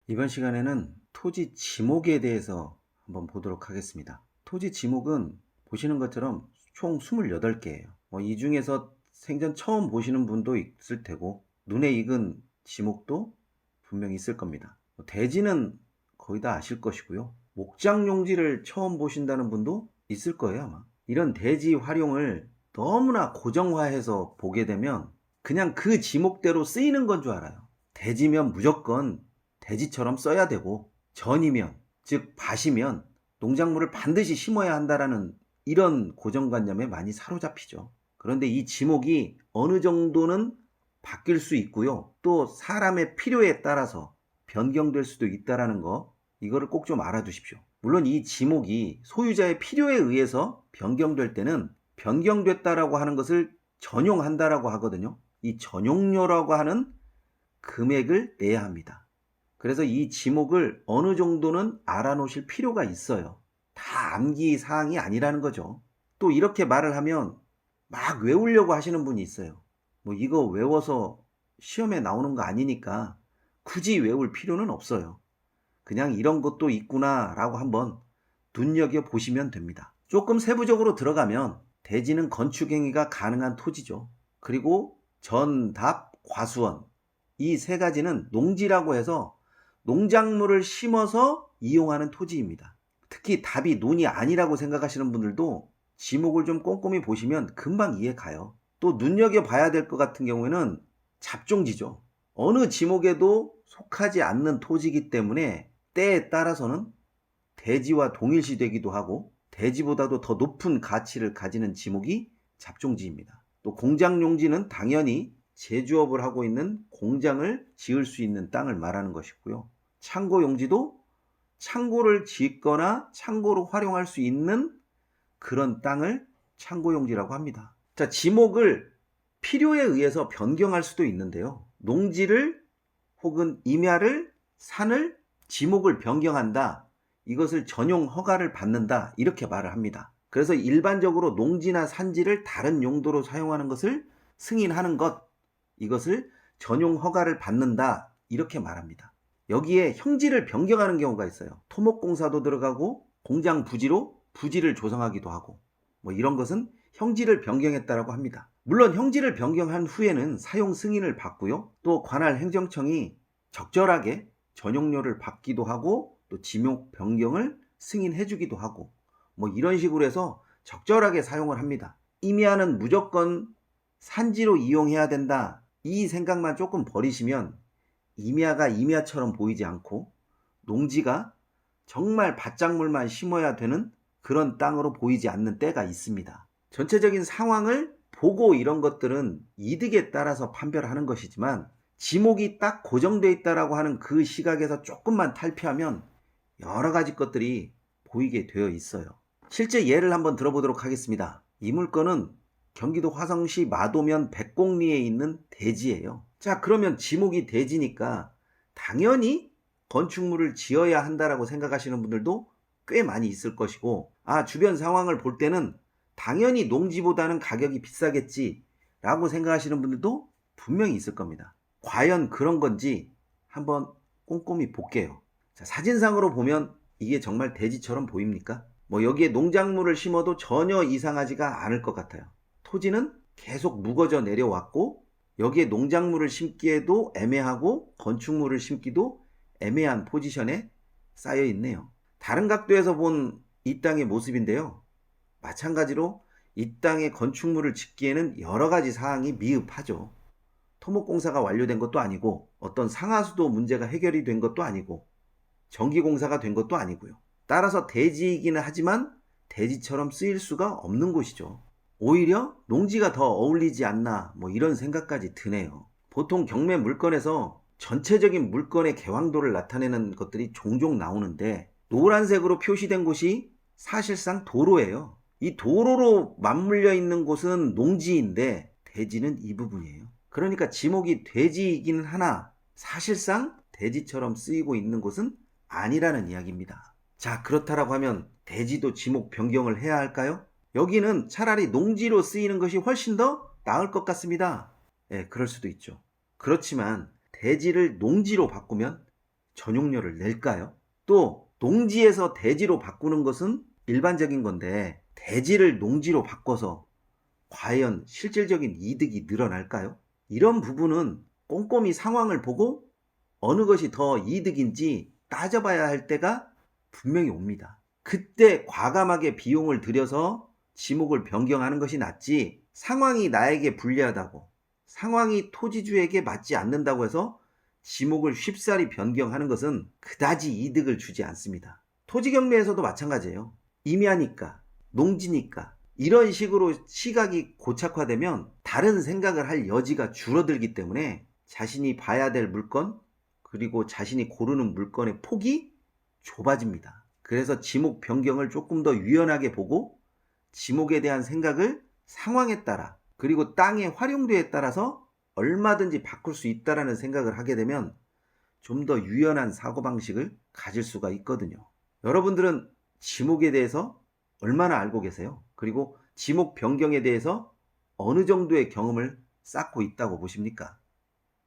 이번 시간에는 토지 지목에 대해서 한번 보도록 하겠습니다. 토지 지목은 보시는 것처럼 총 28개예요. 이 중에서 생전 처음 보시는 분도 있을 테고 눈에 익은 지목도 분명히 있을 겁니다. 대지는 거의 다 아실 것이고요. 목장용지를 처음 보신다는 분도 있을 거예요, 아마. 이런 대지 활용을 너무나 고정화해서 보게 되면 그냥 그 지목대로 쓰이는 건 줄 알아요. 대지면 무조건 대지처럼 써야 되고, 전이면, 즉 밭이면 농작물을 반드시 심어야 한다라는 이런 고정관념에 많이 사로잡히죠. 그런데 이 지목이 어느 정도는 바뀔 수 있고요. 또 사람의 필요에 따라서 변경될 수도 있다라는 거, 이거를 꼭 좀 알아두십시오. 물론 이 지목이 소유자의 필요에 의해서 변경될 때는 변경됐다라고 하는 것을 전용한다라고 하거든요. 이 전용료라고 하는 금액을 내야 합니다. 그래서 이 지목을 어느 정도는 알아놓으실 필요가 있어요. 다 암기 사항이 아니라는 거죠. 또 이렇게 말을 하면 막 외우려고 하시는 분이 있어요. 이거 외워서 시험에 나오는 거 아니니까 굳이 외울 필요는 없어요. 그냥 이런 것도 있구나 라고 한번 눈여겨보시면 됩니다. 조금 세부적으로 들어가면 대지는 건축행위가 가능한 토지죠. 그리고 전, 답, 과수원, 이 세 가지는 농지라고 해서 농작물을 심어서 이용하는 토지입니다. 특히 답이 논이 아니라고 생각하시는 분들도 지목을 좀 꼼꼼히 보시면 금방 이해 가요. 또 눈여겨봐야 될 것 같은 경우에는 잡종지죠. 어느 지목에도 속하지 않는 토지이기 때문에 때에 따라서는 대지와 동일시되기도 하고 대지보다도 더 높은 가치를 가지는 지목이 잡종지입니다. 또 공장용지는 당연히 제조업을 하고 있는 공장을 지을 수 있는 땅을 말하는 것이고요. 창고용지도 창고를 짓거나 창고로 활용할 수 있는 그런 땅을 창고용지라고 합니다. 자, 지목을 필요에 의해서 변경할 수도 있는데요. 농지를 혹은 임야를, 산을, 지목을 변경한다. 이것을 전용 허가를 받는다. 이렇게 말을 합니다. 그래서 일반적으로 농지나 산지를 다른 용도로 사용하는 것을 승인하는 것, 이것을 전용 허가를 받는다. 이렇게 말합니다. 여기에 형지를 변경하는 경우가 있어요. 토목공사도 들어가고 공장 부지로 부지를 조성하기도 하고 이런 것은 형지를 변경했다라고 합니다. 물론 형지를 변경한 후에는 사용 승인을 받고요. 또 관할 행정청이 적절하게 전용료를 받기도 하고 또 지목 변경을 승인해 주기도 하고 이런 식으로 해서 적절하게 사용을 합니다. 임야는 무조건 산지로 이용해야 된다. 이 생각만 조금 버리시면 임야가 임야처럼 보이지 않고 농지가 정말 밭작물만 심어야 되는 그런 땅으로 보이지 않는 때가 있습니다. 전체적인 상황을 보고 이런 것들은 이득에 따라서 판별을 하는 것이지만 지목이 딱 고정되어 있다라고 하는 그 시각에서 조금만 탈피하면 여러 가지 것들이 보이게 되어 있어요. 실제 예를 한번 들어보도록 하겠습니다. 이 물건은 경기도 화성시 마도면 백곡리에 있는 대지예요. 자, 그러면 지목이 대지니까 당연히 건축물을 지어야 한다라고 생각하시는 분들도 꽤 많이 있을 것이고, 주변 상황을 볼 때는 당연히 농지보다는 가격이 비싸겠지 라고 생각하시는 분들도 분명히 있을 겁니다. 과연 그런 건지 한번 꼼꼼히 볼게요. 자, 사진상으로 보면 이게 정말 대지처럼 보입니까? 여기에 농작물을 심어도 전혀 이상하지가 않을 것 같아요. 토지는 계속 묵어져 내려왔고 여기에 농작물을 심기에도 애매하고 건축물을 심기도 애매한 포지션에 쌓여 있네요. 다른 각도에서 본 이 땅의 모습인데요. 마찬가지로 이 땅에 건축물을 짓기에는 여러 가지 사항이 미흡하죠. 토목공사가 완료된 것도 아니고 어떤 상하수도 문제가 해결이 된 것도 아니고 전기공사가 된 것도 아니고요. 따라서 대지이기는 하지만 대지처럼 쓰일 수가 없는 곳이죠. 오히려 농지가 더 어울리지 않나 이런 생각까지 드네요. 보통 경매 물건에서 전체적인 물건의 개방도를 나타내는 것들이 종종 나오는데 노란색으로 표시된 곳이 사실상 도로예요. 이 도로로 맞물려 있는 곳은 농지인데 대지는 이 부분이에요. 그러니까 지목이 대지이기는 하나 사실상 대지처럼 쓰이고 있는 곳은 아니라는 이야기입니다. 자, 그렇다라고 하면 대지도 지목 변경을 해야 할까요? 여기는 차라리 농지로 쓰이는 것이 훨씬 더 나을 것 같습니다. 그럴 수도 있죠. 그렇지만 대지를 농지로 바꾸면 전용료를 낼까요? 또 농지에서 대지로 바꾸는 것은 일반적인 건데 대지를 농지로 바꿔서 과연 실질적인 이득이 늘어날까요? 이런 부분은 꼼꼼히 상황을 보고 어느 것이 더 이득인지 따져봐야 할 때가 분명히 옵니다. 그때 과감하게 비용을 들여서 지목을 변경하는 것이 낫지, 상황이 나에게 불리하다고, 상황이 토지주에게 맞지 않는다고 해서 지목을 쉽사리 변경하는 것은 그다지 이득을 주지 않습니다. 토지 경매에서도 마찬가지예요. 임야니까, 농지니까 이런 식으로 시각이 고착화되면 다른 생각을 할 여지가 줄어들기 때문에 자신이 봐야 될 물건, 그리고 자신이 고르는 물건의 폭이 좁아집니다. 그래서 지목 변경을 조금 더 유연하게 보고 지목에 대한 생각을 상황에 따라, 그리고 땅의 활용도에 따라서 얼마든지 바꿀 수 있다는 생각을 하게 되면 좀 더 유연한 사고방식을 가질 수가 있거든요. 여러분들은 지목에 대해서 얼마나 알고 계세요? 그리고 지목 변경에 대해서 어느 정도의 경험을 쌓고 있다고 보십니까?